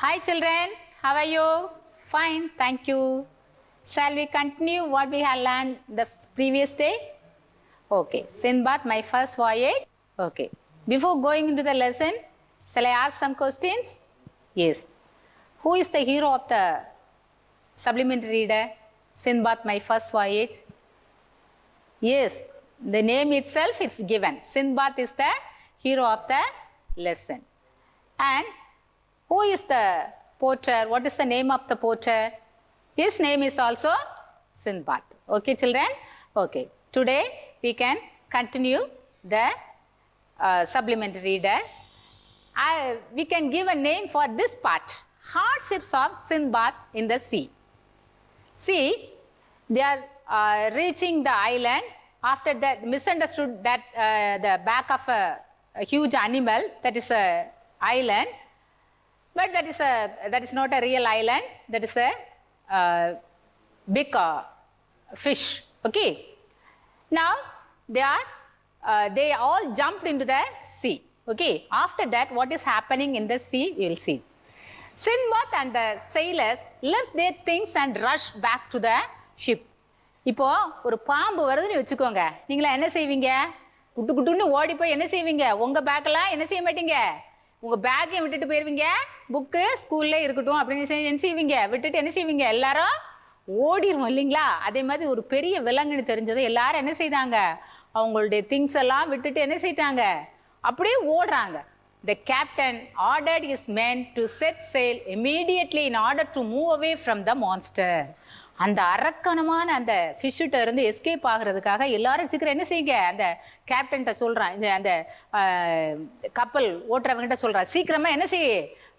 Hi children, how are you? Fine, thank you. Shall we continue what we have learned the previous day? Okay, Sindbad, my first voyage. Okay, before going into the lesson, shall I ask some questions? Yes. Who is the hero of the supplementary reader? Sindbad, my first voyage. Yes, the name itself is given. Sindbad is the hero of the lesson. And who is the porter? What is the name of the porter? His name is also Sindbad. Okay, children? Okay. Today we can continue the supplementary reader. We can give a name for this part. Hardships of Sindbad in the sea. See, they are reaching the island. After that, misunderstood that the back of a huge animal, that is a island. But that is not a real island. That is a big fish. Okay. Now they all jumped into the sea. Okay. After that, what is happening in the sea, we will see. Sindbad and the sailors left their things and rushed back to the ship. இப்போ ஒரு பாம்பு வருதுன்னு வச்சுக்கோங்க, நீங்களா என்ன செய்வீங்க? Good குட்டுன்னு ஓடி போய் என்ன செய்வீங்க? உங்க பேக்கெல்லாம் என்ன செய்ய மாட்டீங்க? உங்க பேக்கையும் விட்டுட்டு போயிருவீங்க. புக்கு ஸ்கூல்ல இருக்கட்டும் அப்படின்னு என்ன செய்வீங்க? விட்டுட்டு என்ன செய்வீங்க? எல்லாரும் ஓடிடுவோம் இல்லைங்களா? அதே மாதிரி ஒரு பெரிய விலங்குன்னு தெரிஞ்சது எல்லாரும் என்ன செய்தாங்க? அவங்களுடைய திங்ஸ் எல்லாம் விட்டுட்டு என்ன செய்தாங்க? அப்படியே ஓடுறாங்க. The captain ordered his men to set sail immediately in order to move away from the monster. அந்த அரக்கணமான அந்த ஃபிஷ்ஷிட்ட இருந்து எஸ்கேப் ஆகிறதுக்காக எல்லாரும் சீக்கிரம் என்ன செய்யுங்க? அந்த கேப்டன்கிட்ட சொல்கிறான், அந்த கப்பல் ஓட்டுறவங்கிட்ட சொல்கிறான், சீக்கிரமா என்ன செய்ய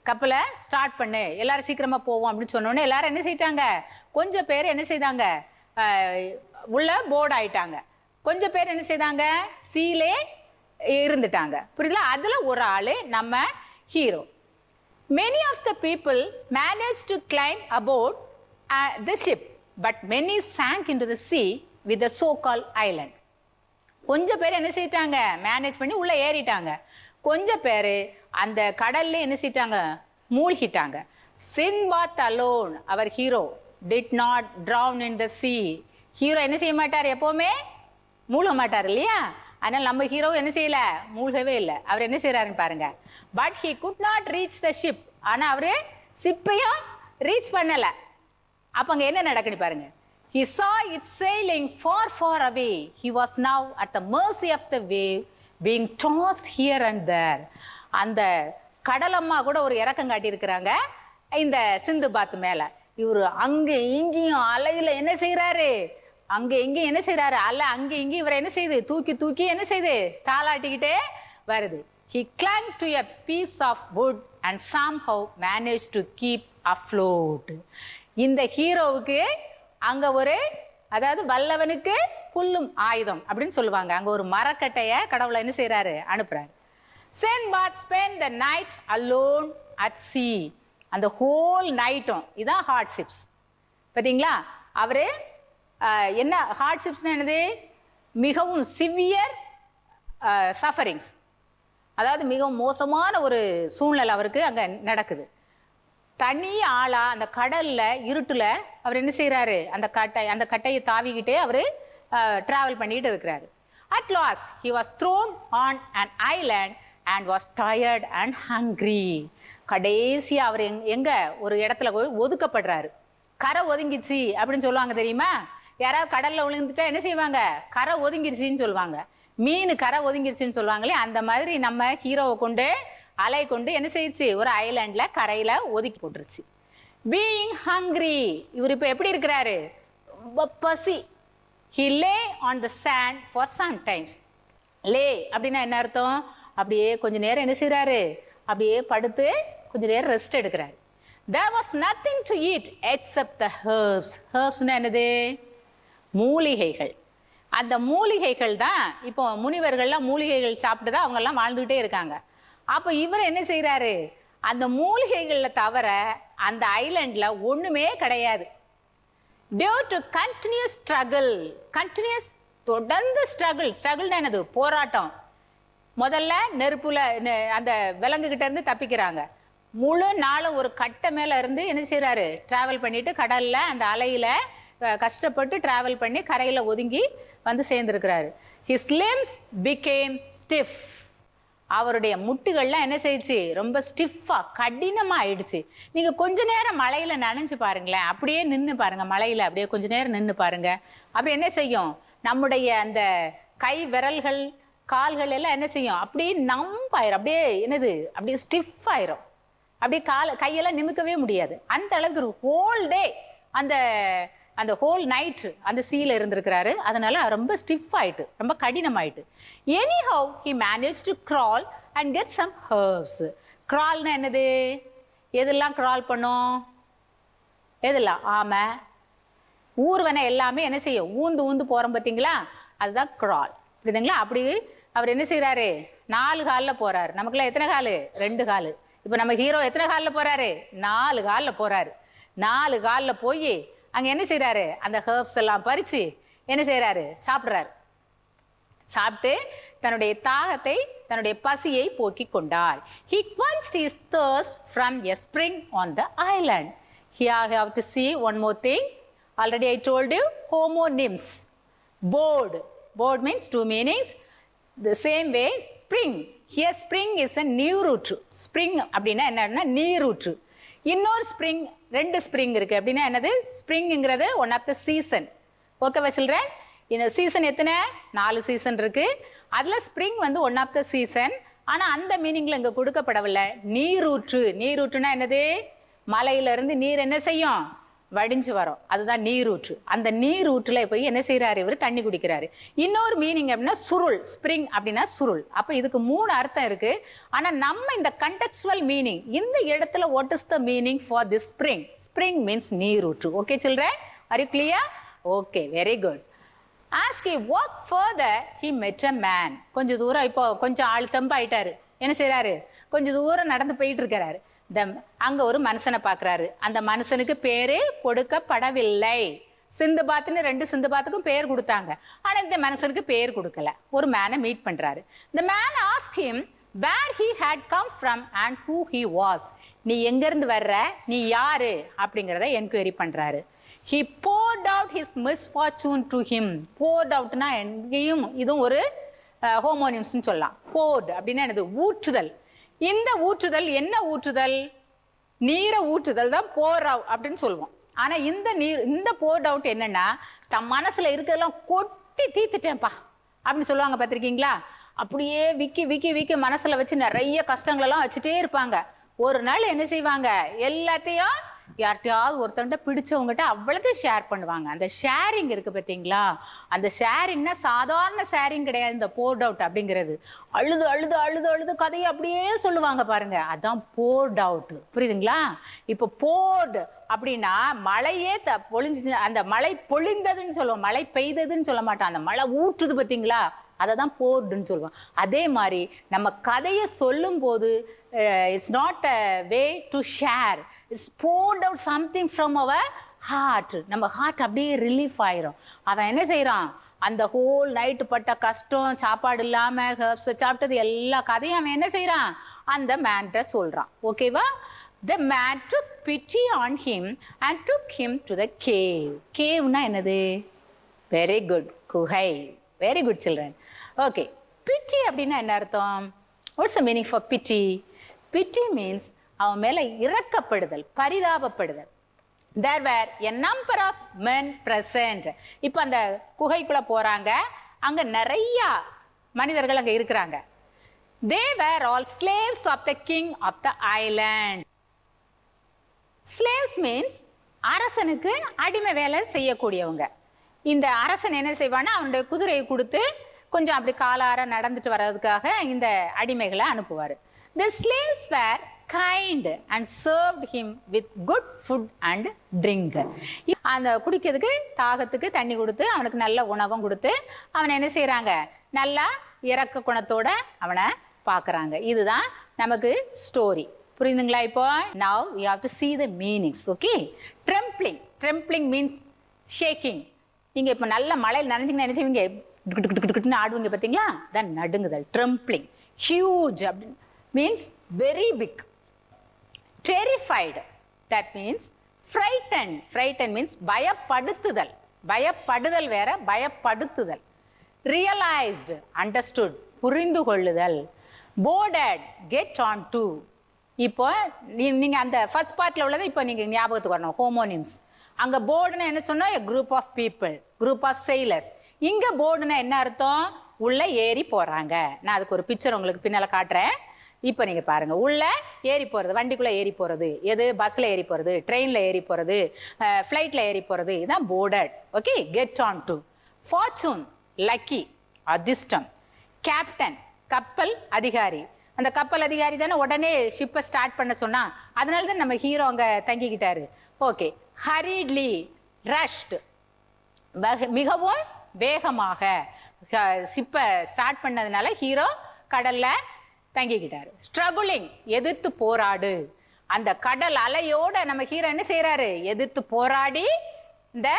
கப்பலை ஸ்டார்ட் பண்ணு, எல்லாரும் சீக்கிரமா போவோம் அப்படின்னு சொன்னோன்னே எல்லாரும் என்ன செய்தாங்க? கொஞ்சம் பேர் என்ன செய்தாங்க? உள்ள போர்டு ஆயிட்டாங்க. கொஞ்சம் பேர் என்ன செய்தாங்க? சீலே இருந்துட்டாங்க. புரியுதுல? அதுல ஒரு ஆளு நம்ம hero. Many of the people managed to climb aboard the ship, but many sank into the sea with the so-called island. கொஞ்சம் பேர் என்ன செய்தாங்க? மேனேஜ் பண்ணி உள்ள ஏறிட்டாங்க. கொஞ்சம் பேர் அந்த கடல்ல என்ன செய்தாங்க? மூழ்கிட்டாங்க. Sindbad alone, our hero, did not drown in the sea. Hero என்ன செய்ய மாட்டார்? எப்பவுமே மூழ்க மாட்டார் இல்லையா? ஆனால் நம்ம ஹீரோ என்ன செய்யல? மூழ்கவே இல்லை. அவர் என்ன செய்யறாருன்னு பாருங்க. But he could not reach the ship. ஆனா அவரு ஷிப்பையும் ரீச் பண்ணல. அப்ப அங்க என்ன நடக்குன்னு பாருங்க. He saw it sailing far, far away. He was now at the mercy of the wave, being tossed here and there. அந்த கடலம்மா கூட ஒரு இறக்கம் காட்டி இருக்கிறாங்க இந்த சிந்துபாத் மேல. இவரு அங்க இங்கேயும் அலையில என்ன செய்யறாரு? அங்க எங்கேயும் என்ன செய்யறாரு? அலை அங்க இங்கேயும் இவரை என்ன செய்யுது? தூக்கி தூக்கி என்ன செய்யுது? தாளாட்டிக்கிட்டே வருது. He clung to a piece of wood and somehow managed to keep afloat. இந்த ஹீரோவுக்கு அங்க ஒரு, அதாவது வல்லவனுக்கு புல்லும் ஆயுதம் அப்படின்னு சொல்லுவாங்க, அங்க ஒரு மரக்கட்டைய கடவுளை என்ன செய்யறாரு? அனுப்புறாரு. Sindbad spent the night alone at sea. அந்த ஹோல் நைட்டும் இதான் ஹார்ட்ஷிப்ஸ். பார்த்தீங்களா? அவரு என்ன ஹார்ட்ஷிப்ஸ்னா என்னது? மிகவும் சிவியர் சஃபரிங்ஸ், அதாவது மிகவும் மோசமான ஒரு சூழ்நிலை அவருக்கு அங்க நடக்குது. தனி ஆளா அந்த கடல்ல இருட்டுல அவர் என்ன செய்யறாரு? அந்த கட்டையை தாவிக்கிட்டே அவரு டிராவல் பண்ணிட்டு இருக்கிறாரு. At last he was thrown on an island and was tired and hungry. கடைசியா அவர் எங்க ஒரு இடத்துல ஒதுக்கப்படுறாரு. கரை ஒதுங்கிச்சு அப்படின்னு சொல்லுவாங்க தெரியுமா? யாராவது கடல்ல விழுந்துட்டா என்ன செய்வாங்க? கரை ஒதுங்கிருச்சின்னு சொல்லுவாங்க. மீன் கரை ஒதுங்கிருச்சுன்னு சொல்லுவாங்களே, அந்த மாதிரி நம்ம ஹீரோவை கொண்டு அலை கொண்டு என்ன செய்யுச்சு? ஒரு ஐலாண்ட்ல கரையில ஒதுக்கி போட்டுருச்சு. பீயிங் ஹங்க்ரி, இவர் இப்ப எப்படி இருக்கிறாரு? ரொம்ப பசி. He lay on the sand for some times. லே அப்படின்னா என்ன அர்த்தம்? அப்படியே கொஞ்ச நேரம் என்ன செய்யறாரு? அப்படியே படுத்து கொஞ்ச நேரம் ரெஸ்ட் எடுக்கிறாரு. There was nothing to eat except the herbs. Herbsனா என்னது? மூலிகைகள். அந்த மூலிகைகள் தான் இப்போ முனிவர்கள்லாம் மூலிகைகள் சாப்பிட்டு தான் அவங்க எல்லாம் வாழ்ந்துகிட்டே இருக்காங்க. அப்ப இவர் என்ன செய்யறாரு? அந்த மூலிகைகள்ல தவிர அந்த ஐலண்ட்ல ஒண்ணுமே கிடையாது. Due to continuous struggle, continuous தொடர்ந்து ஸ்ட்ரகிள் என்னது? போராட்டம். முதல்ல நெருப்புல அந்த விலங்கு கிட்ட இருந்து தப்பிக்கிறாங்க. முழு நாளும் ஒரு கட்டை மேலே இருந்து என்ன செய்கிறாரு, ட்ராவல் பண்ணிட்டு கடலில் அந்த அலையில் கஷ்டப்பட்டு ட்ராவல் பண்ணி கரையில் ஒதுங்கி வந்து சேர்ந்துருக்கிறாரு. His limbs became stiff. அவருடைய முட்டுகள்லாம் என்ன செய்யுச்சு, ரொம்ப ஸ்டிஃபாக கடினமாக ஆயிடுச்சு. நீங்கள் கொஞ்ச நேரம் மழையில் நனைஞ்சு பாருங்களேன், அப்படியே நின்று பாருங்கள், மழையில் அப்படியே கொஞ்ச நேரம் நின்று பாருங்கள். அப்படி என்ன செய்யும், நம்முடைய அந்த கை விரல்கள் கால்கள் எல்லாம் என்ன செய்யும், அப்படியே நம்பாயிரும், அப்படியே என்னது அப்படியே ஸ்டிஃப் ஆயிரும், அப்படியே கையெல்லாம் நிமிக்கவே முடியாது. அந்த அளவுக்கு ஹோல் டே அந்த அந்த ஹோல் நைட்டு அந்த சீல இருந்திருக்கிறாரு. அதனால ரொம்ப ஸ்டிஃப் ஆயிட்டு, ரொம்ப கடினமாயிட்டு. anyhow he managed to crawl and get some herbs. crawlனா என்னது, எதெல்லாம் கிரால் பண்ணும், எதெல்லாம் ஆமை ஊர்வனை எல்லாமே என்ன செய்யும், ஊந்து ஊந்து போகிறோம் பார்த்தீங்களா, அதுதான் கிரால், புரியுதுங்களா? அப்படி அவர் என்ன செய்கிறாரு, 4 காலில் போகிறாரு. நமக்குலாம் எத்தனை காலு, 2 காலு. இப்போ நம்ம ஹீரோ எத்தனை காலில் போகிறாரு, 4 காலில் போகிறாரு. 4 காலில் போய் அங்கே என்ன செய்கிறாரு, அந்த ஹர்ப்ஸ் எல்லாம் பறித்து என்ன செய்கிறாரு, சாப்பிட்றாரு. சாப்பிட்டு தன்னுடைய தாகத்தை தன்னுடைய பசியை போக்கி கொண்டார். He quenched his thirst from a spring on the island. Here I have to see one more thing. Already I told you homonyms. Board. Board means 2 meanings. The same way spring. Here spring is a new root. Spring அப்படின்னா என்னன்னா நீரூற்று. இன்னொரு spring, 2 spring இருக்குது. அப்படின்னா என்னது, ஸ்ப்ரிங்கிறது one of the season. ஓகேவா children? இந்த season எத்தனை, 4 சீசன் இருக்குது. அதில் ஸ்ப்ரிங் வந்து ஒன் ஆஃப் த சீசன். ஆனால் அந்த மீனிங்கில் இங்கே கொடுக்கப்படவில்லை. நீரூற்று. நீரூற்றுனா என்னது, மலையிலேருந்து நீர் என்ன செய்யும், வடிஞ்சு வரும், அதுதான் நீரூற்று. அந்த நீரூற்றில் போய் என்ன செய்கிறாரு, இவர் தண்ணி குடிக்கிறாரு. இன்னொரு மீனிங் அப்படின்னா சுருள். ஸ்ப்ரிங் அப்படின்னா சுருள். அப்போ இதுக்கு 3 அர்த்தம் இருக்குது. ஆனால் நம்ம இந்த கண்டெக்சுவல் மீனிங், இந்த இடத்துல what is the meaning for the spring? Spring means நீரூற்று. Okay children, are you clear? Okay, very good. As he walked further, he met a man. கொஞ்சம் தூரம், இப்போ கொஞ்சம் ஆள் தெம்பாயிட்டாரு, என்ன செய்கிறாரு, கொஞ்சம் தூரம் நடந்து போயிட்டு இருக்கிறாரு. அங்க ஒரு மனுஷனை பார்க்குறாரு. அந்த மனுஷனுக்கு பேரு கொடுக்கப்படவில்லை. சிந்துபாத்னு 2 சிந்துபாத்துக்கும் பேர் கொடுத்தாங்க. ஆனால் இந்த மனுஷனுக்கு பேர் கொடுக்கல. ஒரு மேனை மீட் பண்றாரு. The man asked him where he had come from and who he was. நீ எங்கிருந்து வர்ற, நீ யாரு அப்படிங்கிறத என்கொயரி பண்றாரு. He poured out his misfortune to him. poured outனா எங்கேயும் இதுவும் ஒரு ஹோமோனிம்ஸ்னு சொல்லலாம். poured அப்படின்னா என்னது, ஊற்றுதல். இந்த ஊற்றுதல் என்ன ஊற்றுதல், நீரை ஊற்றுதல் தான் போர் அவுட் அப்படின்னு சொல்லுவோம். ஆனால் இந்த நீர், இந்த போர்ட் அவுட் என்னன்னா, தம் மனசில் இருக்கிறதெல்லாம் கொட்டி தீர்த்துட்டேன்ப்பா அப்படின்னு சொல்லுவாங்க, பார்த்துருக்கீங்களா? அப்படியே விக்கி விக்கி விக்கி மனசில் வச்சு நிறைய கஷ்டங்களெல்லாம் வச்சுட்டே இருப்பாங்க. ஒரு நாள் என்ன செய்வாங்க, எல்லாத்தையும் யார்கிட்டயாவது ஒருத்தன்ட்ட பிடிச்சவங்ககிட்ட அவ்வளோத்தையும் ஷேர் பண்ணுவாங்க. அந்த ஷேரிங் இருக்குது பார்த்தீங்களா, அந்த ஷேரிங்னா சாதாரண ஷேரிங் கிடையாது. இந்த போர்ட் அவுட் அப்படிங்கிறது அழுது அழுது அழுது அழுது கதையை அப்படியே சொல்லுவாங்க பாருங்க, அதான் போர்ட் அவுட். புரியுதுங்களா? இப்போ போர்டு அப்படின்னா மழையே பொழிஞ்சு, அந்த மழை பொழிந்ததுன்னு சொல்லுவோம், மழை பெய்ததுன்னு சொல்ல மாட்டோம். அந்த மழை ஊற்றுது பார்த்தீங்களா, அதை தான் போர்டுன்னு சொல்லுவோம். அதே மாதிரி நம்ம கதையை சொல்லும் போது it's not a way to share, it's poured out something from our heart. நம்ம ஹார்ட் அப்படியே ரிலீஃப் ஆயிரும். அவன் என்ன செய்கிறான், அந்த ஹோல் நைட்டு பட்ட கஷ்டம், சாப்பாடு இல்லாமல் ஹர்ப்ஸ் சாப்பிட்டது எல்லா கதையும் அவன் என்ன செய்கிறான், அந்த மேன்கிட்ட சொல்கிறான். ஓகேவா? The man took pity on him and took him to the cave. கேவ்னா என்னது, வெரி குட், குகை. Very good children. Okay, pity அப்படின்னா என்ன அர்த்தம்? What's the meaning for pity? Pity means அவன் மேலே இறக்கப்படுதல், பரிதாபப்படுதல். There were a number of men present. இப்போ அந்த குகைக்குள்ளே போகிறாங்க, அங்கே நிறையா மனிதர்கள் அங்கே இருக்கிறாங்க. They were all slaves of the king of the island. Slaves means அரசனுக்கு அடிமை வேலை செய்யக்கூடியவங்க. இந்த அரசன் என்ன செய்வான்னா, அவனுடைய குதிரையை கொடுத்து கொஞ்சம் அப்படி காலார நடந்துட்டு வர்றதுக்காக இந்த அடிமைகளை அனுப்புவார். The slaves were kind and served him with good food and drink. அந்த குடிக்கிறதுக்கு தாகத்துக்கு தண்ணி கொடுத்து அவனுக்கு நல்ல உணவும் கொடுத்து அவனை என்ன செய்கிறாங்க, நல்லா இறக்க குணத்தோட அவனை பார்க்குறாங்க. இதுதான் நமக்கு ஸ்டோரி. புரியுதுங்களா? இப்போ now you have to see the meanings. okay, trembling. trembling means shaking. நீங்கள் இப்போ நல்ல மழையில் நனைஞ்சிங்கன்னா நினைச்சவங்க டுன்னு ஆடுவீங்க பார்த்தீங்களா, தான் நடுங்குதல். trembling. huge அப்படின்னு means very big. terrified, that means frightened. Frightened means பயப்படுத்துதல். பயப்படுதல் வேற, பயப்படுத்துதல். Realized, understood, புரிந்து கொள்ளுதல். Boarded, get on to. இப்போ நீங்க அந்த ஃபர்ஸ்ட் பார்ட்ல உள்ளதை இப்போ நீங்க ஞாபகத்துக்கு வரணும். ஹோமோனிம்ஸ். அங்க போர்டுனா என்ன சொன்னா a group of people, group of sailors. இங்க போர்டுனா என்ன அர்த்தம்? உள்ள ஏறி போறாங்க. நான் அதுக்கு ஒரு பிக்சர் உங்களுக்கு பின்னால காட்டுறேன். இப்போ நீங்க பாருங்க, உள்ள ஏறி போறது, வண்டிக்குள்ள ஏறி போறது, எது பஸ்ல ஏறி போறது, ட்ரெயின்ல ஏறி போறது, ஃப்ளைட்ல ஏறி போறது, இதான் boarded. Okay, get on to. Fortune, lucky, அதிர்ஷ்டம். கேப்டன், கப்பல் அதிகாரி. அந்த கப்பல் அதிகாரி தானே உடனே ஷிப்பை ஸ்டார்ட் பண்ண சொன்னா, அதனால தான் நம்ம ஹீரோ அங்க தங்கிக்கிட்டாரு. ஓகே, ஹரிட்லி, ரஷ்ட், மிகவும் வேகமாக ஷிப்பை ஸ்டார்ட் பண்ணதுனால ஹீரோ கடல்ல தங்கிக்கிட்டாரு. ஸ்ட்ரகுலிங், எதிர்த்து போராடு. அந்த கடல் அலையோட நம்ம ஹீரோ என்ன செய்யறாரு? எதிர்த்து போராடி இந்த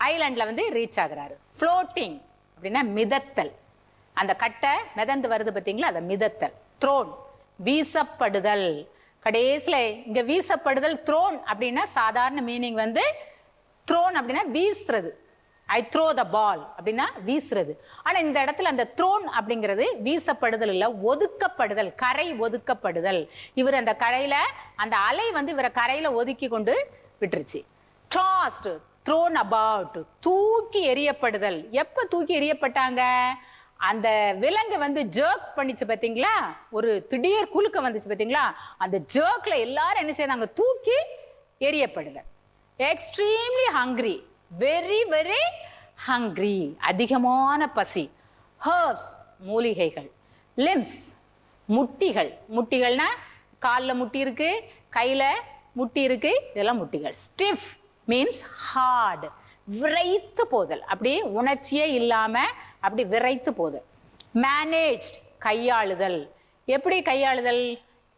ஐலாண்ட்ல வந்து ரீச் ஆகுறாரு. ஃப்ளோட்டிங் அப்படின்னா மிதத்தல். அந்த கட்டை மிதந்து வருது பார்த்தீங்களா, அதை மிதத்தல். த்ரோன், வீசப்படுதல். கடைசியில் இங்க வீசப்படுதல். த்ரோன் அப்படின்னா சாதாரண மீனிங் வந்து த்ரோன் அப்படின்னா வீசுறது. ஐ த்ரோ த பால் அப்படின்னா வீசுறது. ஆனா இந்த இடத்துல அந்த த்ரோன் அப்படிங்கிறது வீசப்படுதல் இல்ல, ஒதுக்கப்படுதல், கரை ஒதுக்கப்படுதல். இவர் அந்த கரையில அந்த அலை வந்து இவரை கரையில ஒதுக்கி கொண்டு விட்டுருச்சு. டாஸ்ட், த்ரோன் அபவுட், தூக்கி எறியப்படுதல். எப்ப தூக்கி எறியப்பட்டாங்க? அந்த விலங்கு வந்து ஜர்க் பண்ணிச்சு பாத்தீங்களா, ஒரு திடீர் குலுக்க வந்துச்சு பாத்தீங்களா, அந்த ஜர்க்ல எல்லாரும் என்ன செய்தாங்க? தூக்கி எறியப்படுதல். Extremely hungry, very very hungry, அதிகமான பசி. ஹர்ப்ஸ், மூலிகைகள். லிம்ஸ், முட்டிகள். முட்டிகள்னா காலில் முட்டி இருக்கு, கையில முட்டி இருக்கு, இதெல்லாம் முட்டிகள். ஸ்டிஃப் மீன்ஸ் ஹார்ட், விரைத்து போதல், அப்படி உணர்ச்சியே இல்லாம அப்படி விரைத்து போதல். மேனேஜ்ட், கையாளுதல். எப்படி கையாளுதல்?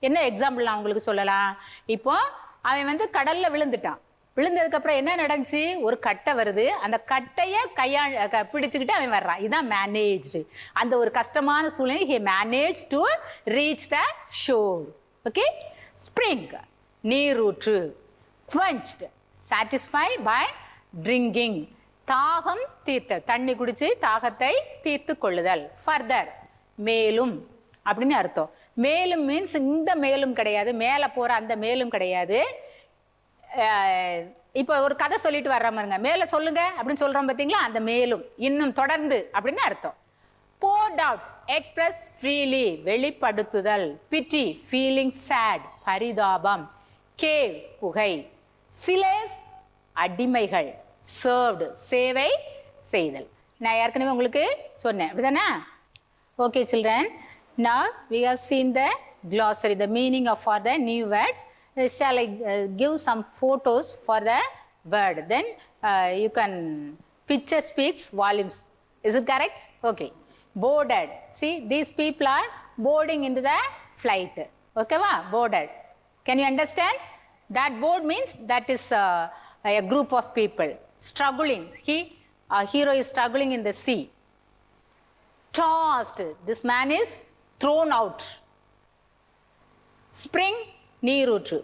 என்ன எக்ஸாம்பிள் நான் உங்களுக்கு சொல்லலாம். இப்போ அவன் வந்து கடல்ல விழுந்துட்டான். விழுந்ததுக்கு அப்புறம் என்ன நடந்துச்சு? ஒரு கட்டை வருது, அந்த கட்டைய பிடிச்சுக்கிட்டு அவன் வர்றான். இதுதான் மேனேஜ். அந்த ஒரு கஷ்டமான சூழ்நிலை he managed to reach the shore. Okay. Spring, நீரூற்று. quenched, satisfied by drinking, தாகம் தீர்த்தல், தண்ணி குடிச்சு தாகத்தை தீர்த்து கொள்ளுதல். ஃபர்தர், மேலும் அப்படின்னு அர்த்தம். மேலும் மீன்ஸ் இந்த மேலும் கிடையாது, மேல போற அந்த மேலும் கிடையாது. இப்போ ஒரு கதை சொல்லிட்டு வர்ற மாதிரிங்க, மேல சொல்லுங்க அப்படின்னு சொல்றோம் பாத்தீங்களா, அந்த மேலும், இன்னும், தொடர்ந்து அப்படின்னு அர்த்தம். poured out, express freely, வெளிப்படுத்துதல். pity, feeling sad, பரிதாபம். cave, குகை. slaves, அடிமைகள். served, சேவை செய்தல். நான் ஏற்கனவே உங்களுக்கு சொன்னேன், அப்படிதானே? Okay children, now we have seen the glossary, the meaning of for the new words. Shall I give some photos for the word? Then you can, picture speaks volumes. Is it correct? Okay. Boarded. See, these people are boarding into the flight. Okay, va? Boarded. Can you understand? That board means that is a group of people struggling. Hero is struggling in the sea. Tossed. This man is thrown out. Spring, நீரூற்று.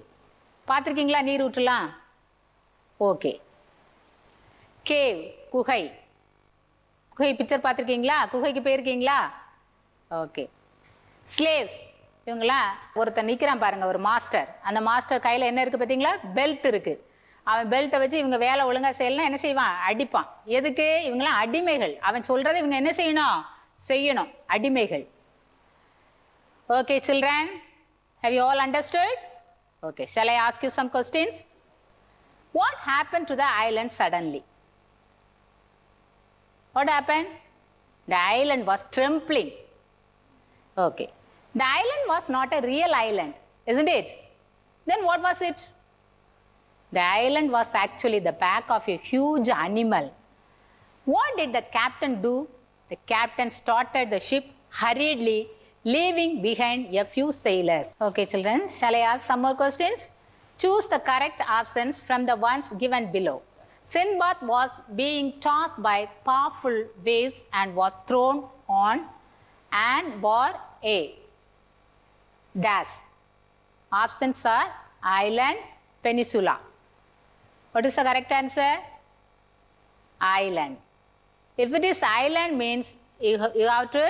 பார்த்துருக்கீங்களா நீரூற்றுலாம்? Okay. Cave, குகை. குகை picture பார்த்துருக்கீங்களா? குகைக்கு போயிருக்கீங்களா? Okay. Slaves, இவங்களா ஒருத்தர் நிற்கிறான் பாருங்க, ஒரு மாஸ்டர். அந்த மாஸ்டர் கையில் என்ன இருக்கு பார்த்தீங்களா? பெல்ட் இருக்கு. அவன் பெல்ட்டை வச்சு இவங்க வேலை ஒழுங்காக செய்யலாம், என்ன செய்வான்? அடிப்பான். எதுக்கு? இவங்களாம் அடிமைகள். அவன் சொல்றதை இவங்க என்ன செய்யணும்? செய்யணும். அடிமைகள். Okay children, have you all understood? Okay, shall I ask you some questions? What happened to the island suddenly? What happened? The island was trembling. Okay. The island was not a real island, isn't it? Then what was it? The island was actually the back of a huge animal. What did the captain do? The captain started the ship hurriedly, leaving behind a few sailors. Okay children, shall I ask some more questions? Choose the correct options from the ones given below. Sindbad was being tossed by powerful waves and was thrown on and bore a dash. Options are island, peninsula. What is the correct answer? Island. If it is island means you have to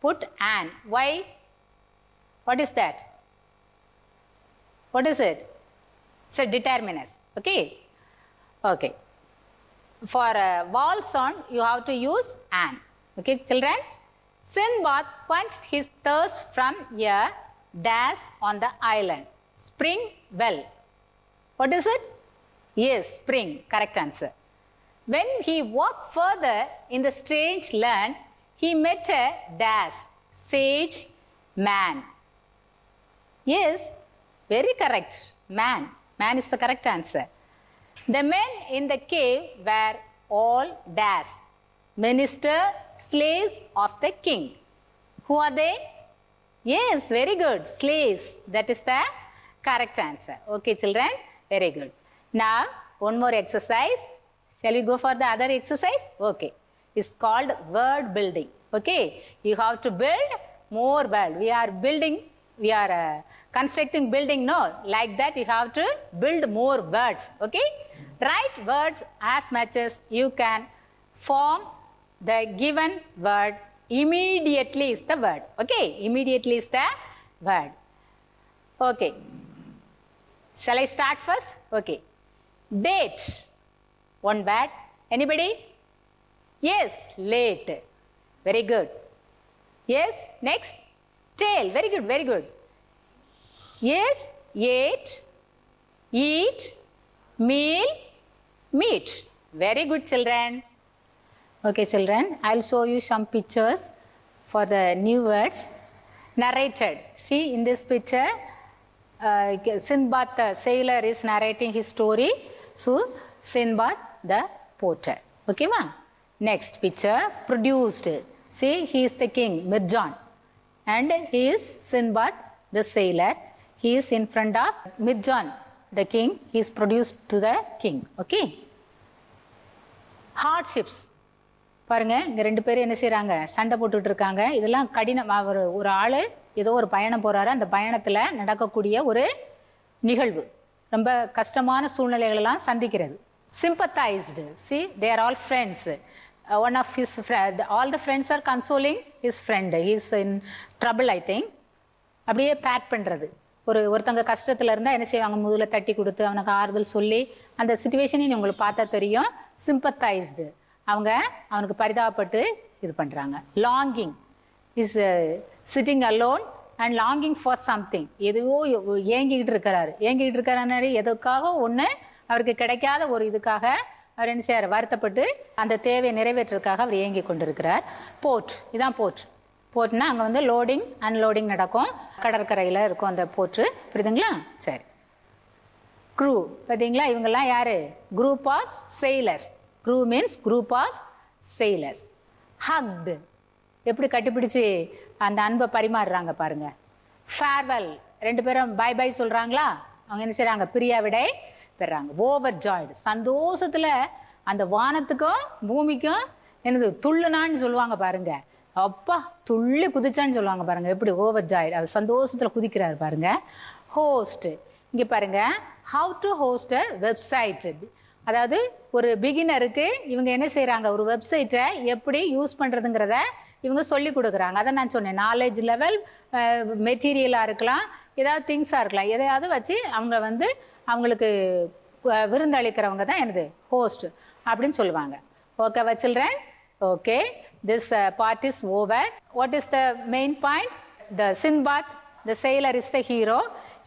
put an. Why? What is that? What is it? It's a determinant. Okay. Okay. For a vowel sound, you have to use an. Okay, children? Sindbad quenched his thirst from a dash on the island. Spring well. What is it? Yes, spring. Correct answer. When he walked further in the strange land, he met a dash, sage man. Yes, very correct. Man. Man is the correct answer. The men in the cave were all dash, minister, slaves of the king. Who are they? Yes, very good. Slaves. That is the correct answer. Okay, children. Very good. Now, one more exercise. Shall we go for the other exercise? Okay. It's called word building. Okay. You have to build more word. We are building. We are constructing building. No. Like that, you have to build more words. Okay. Write words as much as you can. Form the given word. Immediately is the word. Okay. Immediately is the word. Okay. Shall I start first? Okay. Date. One word. Anybody? Yes. Late. Very good. Yes. Next. Tail. Very good. Very good. Yes. Ate. Eat. Meal. Meat. Very good, children. Okay, children. I'll show you some pictures for the new words. Narrated. See, in this picture, Sindbad the sailor is narrating his story. So, Sindbad the porter. Okay, ma? Next picture, produced. See, he is the king, Mirjan. And he is Sindbad the sailor. He is in front of Mirjan, the king. He is produced to the king. Okay. Hardships. பாருங்க இங்க ரெண்டு பேரும் என்ன செய்றாங்க சண்டை போட்டுட்டு இருக்காங்க இதெல்லாம் கடினம் ஒரு ஆளு ஏதோ ஒரு பயணம் போறாரு அந்த பயணத்துல நடக்கக்கூடிய ஒரு நிகழ்வு ரொம்ப கஷ்டமான சூழ்நிலைகள் எல்லாம் சந்திக்கிறது sympathized see they are all friends one of his all the friends are consoling his friend he is in trouble I think அப்படியே பேட் பண்றது ஒருத்தங்க கஷ்டத்துல இருந்தா என்ன செய்வாங்க முதுகுல தட்டி கொடுத்து அவனுக்கு ஆறுதல் சொல்லி அந்த சிச்சுவேஷனை உங்களுக்கு பார்த்தா தெரியும் sympathized அவங்க அவனுக்கு பரிதாபப்பட்டு இது பண்றாங்க longing is sitting alone and longing for something எதுவோ ஏங்கிக்கிட்டு இருக்காரு எதுக்காக ஒன்று அவருக்கு கிடைக்காத ஒரு இதுக்காக அவர் என்ன செய்யறார் வருத்தப்பட்டு அந்த தேவையை நிறைவேற்றுறதுக்காக அவர் ஏங்கி கொண்டிருக்கிறார் போர்ட் இதான் போர்ட்னா அங்கே வந்து லோடிங் அன்லோடிங் நடக்கும் கடற்கரையில் இருக்கும் அந்த போர்ட்டு புரியுதுங்களா சரி க்ரூ பார்த்தீங்களா இவங்கெல்லாம் யாரு group of sailors crew means group of sailors hugged எப்படி கட்டிப்பிடிச்சு அந்த அன்பை பரிமாறுறாங்க பாருங்க farewell ரெண்டு பேரும் பை பை சொல்றாங்களா அவங்க என்ன செய்றாங்க பிரியா விடை பெறாங்க overjoyed சந்தோஷத்துல அந்த வானத்துக்கும் பூமிக்கும் என்னது துள்ளுனான்னு சொல்லுவாங்க பாருங்க அப்பா துள்ளி குதிச்சான்னு சொல்லுவாங்க பாருங்க எப்படி overjoyed அவர் சந்தோஷத்துல குதிக்கிறாரு பாருங்க host இங்க பாருங்க how to host a website அதாவது ஒரு பிகினருக்கு இவங்க என்ன செய்றாங்க ஒரு வெப்சைட்டை எப்படி யூஸ் பண்றதுங்கறத இவங்க சொல்லி கொடுக்குறாங்க அத நான் சொன்னேன் நாலேஜ் லெவல் மெட்டீரியலா இருக்கலாம் ஏதாவது திங்ஸா இருக்கலாம் எதையாவது வச்சு அவங்க வந்து அவங்களுக்கு விருந்தளிக்கிறவங்க தான் என்னது ஹோஸ்ட் அப்படின்னு சொல்லுவாங்க ஓகேவா children okay this part is over what is the main point the Sindbad the sailor is the hero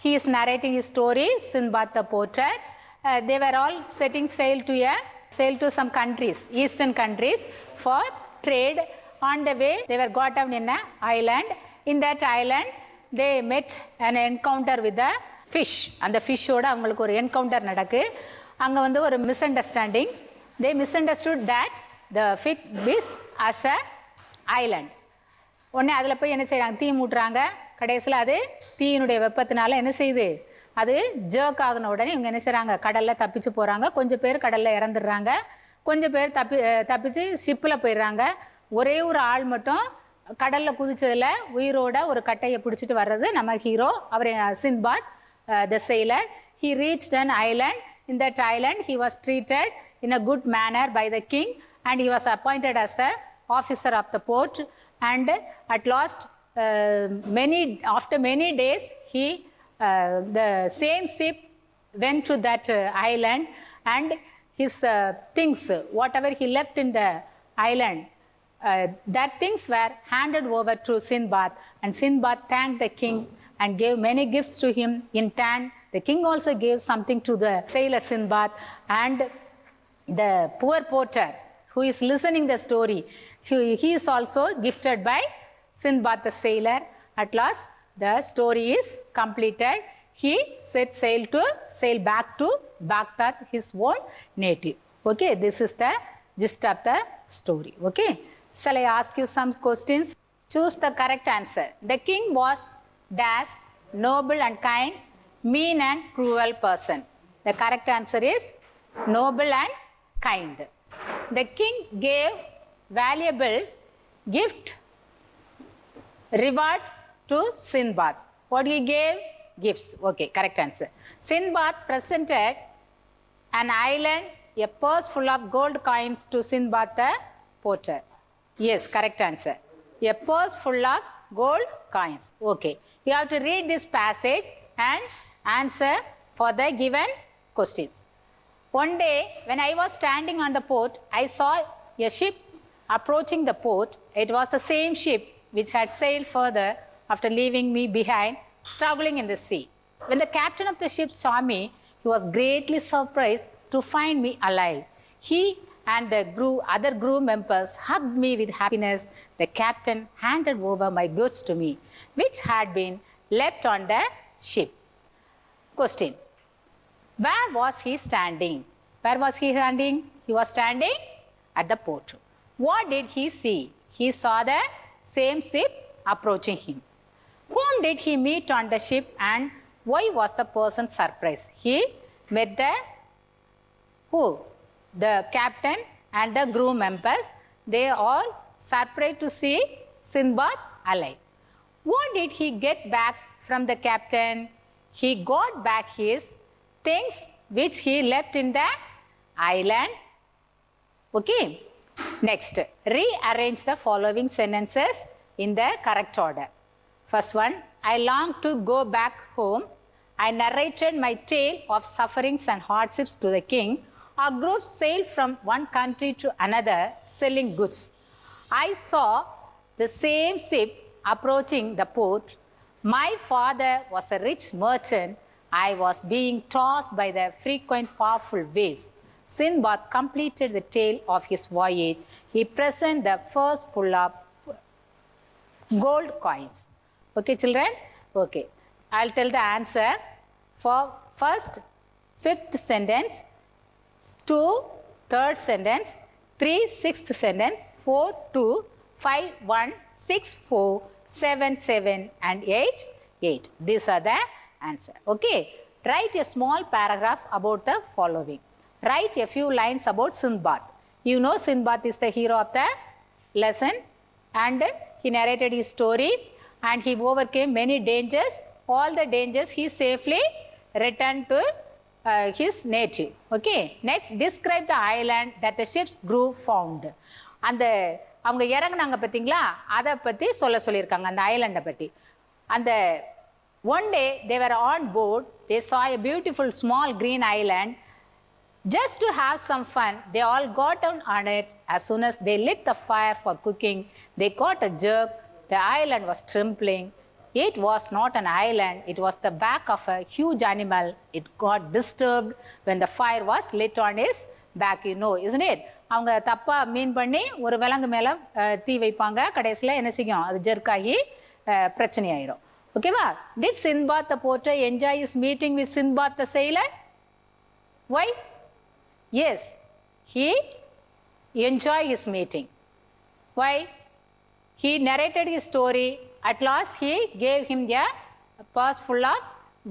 he is narrating his story Sindbad the porter they were all setting sail to some countries eastern countries for trade on the way they were got down in an island in that island they met an encounter with the fish and the fish oda avangalukku ஒரு encounter நடக்கு அங்க வந்து ஒரு misunderstanding they misunderstood that the fish as a island உடனே அதுல போய் என்ன செய்றாங்க தீ மூட்றாங்க கடைசில அது தீயினுடைய வெப்பத்தினால என்ன செய்யுது அது ஜர்க் ஆகுன உடனே இவங்க என்ன செய்றாங்க கடல்ல தப்பிச்சு போறாங்க கொஞ்சம் பேர் கடல்ல இறந்துடுறாங்க கொஞ்சம் பேர் தப்பிச்சு ஷிப்ல போயிடுறாங்க ஒரே ஒரு ஆள் மட்டும் கடல்ல குதிச்சதுல உயிரோட ஒரு கட்டையை பிடிச்சிட்டு வர்றது நம்ம ஹீரோ அவர் Sindbad the sailor. He reached an island. In that island, he was treated in a good manner by the king, and he was appointed as the officer of the port. And at last, after many days, the same ship went to that island, and his things, whatever he left in the island, that things were handed over to Sindbad, and Sindbad thanked the king and gave many gifts to him. In turn, the king also gave something to the sailor Sindbad, and the poor porter who is listening the story, he is also gifted by Sindbad the sailor. At last, the story is completed. He set sail back to Baghdad, his own native. Okay, this is the gist of the story. Okay, shall I ask you some questions? Choose the correct answer. The king was dash, noble and kind, mean and cruel person. The correct answer is noble and kind. The king gave valuable gift rewards to Sindbad. What he gave? Gifts. Okay, correct answer. Sindbad presented an island, a purse full of gold coins to Sindbad the porter. Yes, correct answer. A purse full of gold coins. Okay, you have to read this passage and answer for the given questions. One day, when I was standing on the port, I saw a ship approaching the port. It was the same ship which had sailed further after leaving me behind, struggling in the sea. When the captain of the ship saw me, he was greatly surprised to find me alive. He and the other crew members hugged me with happiness. The captain handed over my goods to me, which had been left on the ship. Question. Where was he standing? Where was he standing? He was standing at the port. What did he see? He saw the same ship approaching him. Whom did he meet on the ship, and why was the person surprised? He met the who? The captain and the crew members. They all surprised to see Sindbad alive. What did he get back from the captain? He got back his things which he left in the island. Okay. Next, rearrange the following sentences in the correct order. First one, I long to go back home. I narrated my tale of sufferings and hardships to the king. Our group sailed from one country to another selling goods. I saw the same ship approaching the port. My father was a rich merchant. I was being tossed by the frequent powerful waves. Sindbad completed the tale of his voyage. He presented the first full of gold coins. Okay, children? Okay. I'll tell the answer for first, fifth sentence, 2, third sentence, 3, sixth sentence, 4, 2, 5, 1, 6, 4, 7, 7, and 8, 8. These are the answer. Okay. Write a small paragraph about the following. Write a few lines about Sindbad. You know Sindbad is the hero of the lesson, and he narrated his story, and he overcame many dangers. All the dangers he safely returned to his native. Okay. Next, describe the island that the ship's crew found. அந்த அவங்க இறங்குனாங்க பார்த்தீங்களா, அதை பற்றி சொல்லியிருக்காங்க அந்த ஐலண்டை பற்றி. அந்த one day they were on board, they saw a beautiful small green island. Just to have some fun, they all got down on it. As soon as they lit the fire for cooking, they got a jerk. The island was trembling. It was not an island, it was the back of a huge animal. It got disturbed when the fire was lit on his back, you know, isn't it? அவங்க தப்பாக மீன் பண்ணி ஒரு விலங்கு மேலே தீ வைப்பாங்க, கடைசியில் என்ன செய்யும், அது ஜெர்க்காகி பிரச்சனை ஆயிரும். ஓகேவா? Did Sindbad the porter enjoy his meeting with Sindbad the sailor? Why? Yes, he enjoyed his meeting. Why? He narrated his story. At last, he gave him a purse full of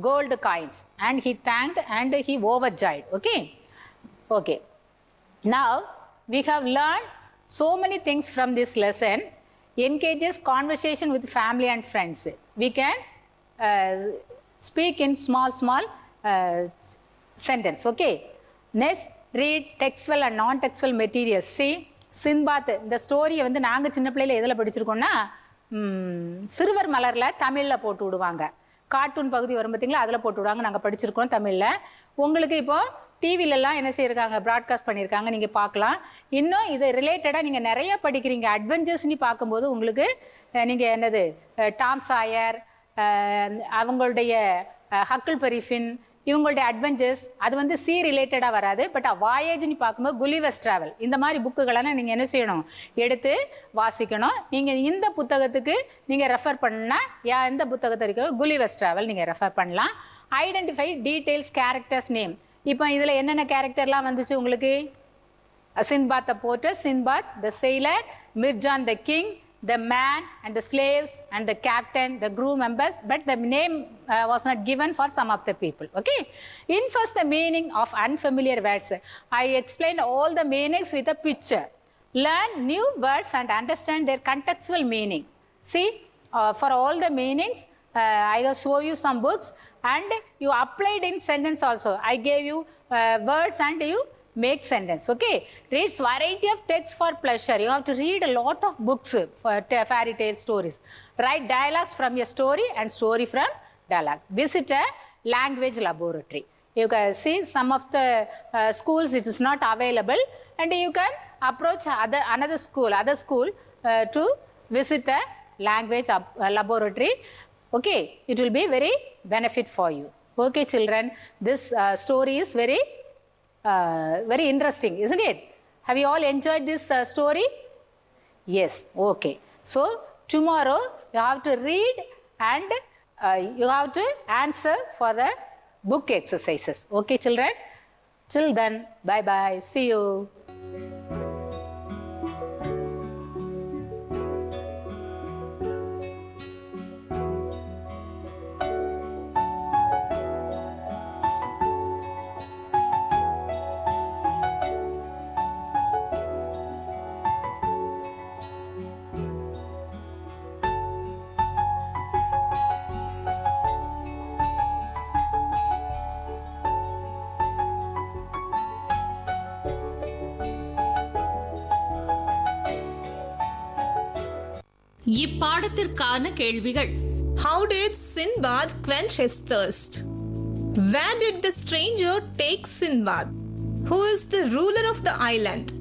gold coins, and he thanked and he overjoyed. Okay? Okay. Now, we have learned so many things from this lesson. Engages conversation with family and friends. We can speak in small sentence. Okay. Next, read textual and non-textual materials. See, Sindbad, இந்த ஸ்டோரியை வந்து நாங்கள் சின்ன பிள்ளையில எதில் படிச்சிருக்கோம்னா சிறுவர் மலரில் தமிழில் போட்டு விடுவாங்க. கார்ட்டூன் பகுதி வரும் பார்த்தீங்களா, அதில் போட்டு விடுவாங்க. நாங்கள் படிச்சிருக்கோம் தமிழில். உங்களுக்கு இப்போ டிவிலெலாம் என்ன செய்யிருக்காங்க, ப்ராட்காஸ்ட் பண்ணியிருக்காங்க, நீங்கள் பார்க்கலாம். இன்னும் இது ரிலேட்டடாக நீங்கள் நிறைய படிக்கிறீங்க. அட்வென்ச்சர்ஸ்னு பார்க்கும்போது உங்களுக்கு நீங்கள் என்னது டாம் சாயர், அவங்களுடைய ஹக்கிள் பெரிஃபின், இவங்களுடைய அட்வென்ச்சர்ஸ், அது வந்து சி ரிலேட்டடாக வராது. பட் வாயேஜ்னு பார்க்கும்போது குலிவர்ஸ் ட்ராவல், இந்த மாதிரி புக்குகளெல்லாம் நீங்கள் என்ன செய்யணும், எடுத்து வாசிக்கணும். நீங்கள் இந்த புத்தகத்துக்கு நீங்கள் ரெஃபர் பண்ணால் எந்த புத்தகத்தை இருக்கோ குலிவர்ஸ் ட்ராவல் நீங்கள் ரெஃபர் பண்ணலாம். Identify details characters name. இப்போ இதில் என்னென்ன கேரக்டர்லாம் வந்துச்சு உங்களுக்கு? Sindbad the porter, Sindbad the sailor, Mirjan the king, the man and the slaves and the captain, the crew members, but the name was not given for some of the people. Okay. In first, the meaning of unfamiliar words. I explained all the meanings with a picture. Learn new words and understand their contextual meaning. See, for all the meanings, I will show you some books and you applied in sentence also. I gave you words and you make sentence. Okay. Reads variety of texts for pleasure. You have to read a lot of books for fairy tale stories. Write dialogues from your story and story from dialogue. Visit a language laboratory. You can see some of the schools it is not available, and you can approach another school to visit a language laboratory. Okay, it will be very benefit for you. Okay, children, this story is very interesting, isn't it? Have you all enjoyed this story? Yes. Okay. So tomorrow you have to read and you have to answer for the book exercises. Okay, children? Till then, bye-bye. See you. இப்பாடத்திற்கான கேள்விகள். How did Sindbad quench his thirst? Where did the stranger take Sindbad? Who is the ruler of the island?